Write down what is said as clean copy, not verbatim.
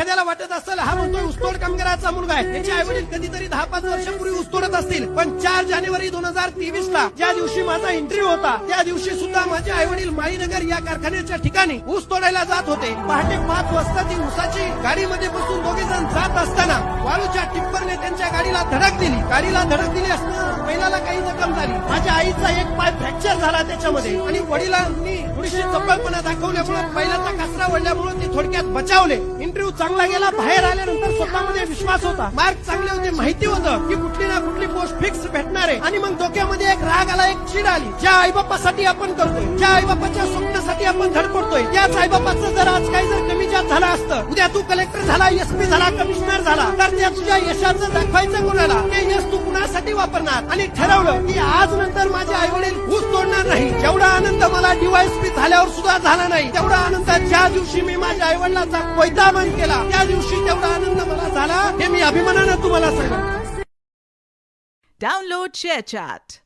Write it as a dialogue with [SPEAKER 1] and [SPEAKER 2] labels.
[SPEAKER 1] एखाद्याला वाटत असेल हा म्हणतोय ऊसतोड कामगाराचा मुलगा आहे, त्याचे आई वडील कधीतरी 10-5 वर्षांपूर्वी ऊस तोडत असतील, पण 4 जानेवारी 2023 ला ज्या दिवशी माझा इंटरव्ह्यू होता त्या दिवशी सुद्धा माझे आई वडील माळीनगर या कारखान्याच्या ठिकाणी ऊस तोडायला जात होते. पहाटे 5 वाजता ती ऊसाची गाडीमध्ये बसून दोघे जण जात असताना वाळूच्या टिप्परने त्यांच्या गाडीला धडक दिली. गाडीला धडक दिली असताना बैलाला काही जखम झाली. माझ्या आईचा एक पाय फ्रॅक्चर झाला त्याच्यामध्ये आणि वडिलांनी थोडीशी चपळपणा दाखवल्यामुळे बैलाचा कासरा वळल्यामुळे ते थोडक्यात बचावले. इंटरव्ह्यू चांगला गेला. बाहेर आल्यानंतर स्वतःमध्ये विश्वास होता, मार्क चांगले होते, माहिती होतं की कुठली ना कुठली पोस्ट फिक्स भेटणार आहे. आणि मग डोक्यामध्ये एक राग आला, एक चीड आली. ज्या आईबापासाठी आपण करतोय, ज्या आईबापाच्या स्वप्नासाठी आपण धडपडतोय, त्याच आईबापाचं जर आज काही जर कमी जास्त झालं असतं, उद्या तू कलेक्टर झाला, एसपी झाला, कमिशनर झाला, तर त्या तुझ्या यशाचं दाखवायचं कोणाला, ते यश तू कुणासाठी वापरणार. आणि ठरवलं की आज नंतर माझे आई वडील ऊस तोडणार नाही. जेवढा आनंद मला डीवायएसपी झाल्यावर सुद्धा झाला नाही, तेवढा आनंद ज्या दिवशी मी माझ्या आई वडिलांचा कोयता बंद केला त्या दिवशी तेवढा आनंद मला झाला, हे मी अभिमानानं तुम्हाला सांगतो.
[SPEAKER 2] Download ShareChat.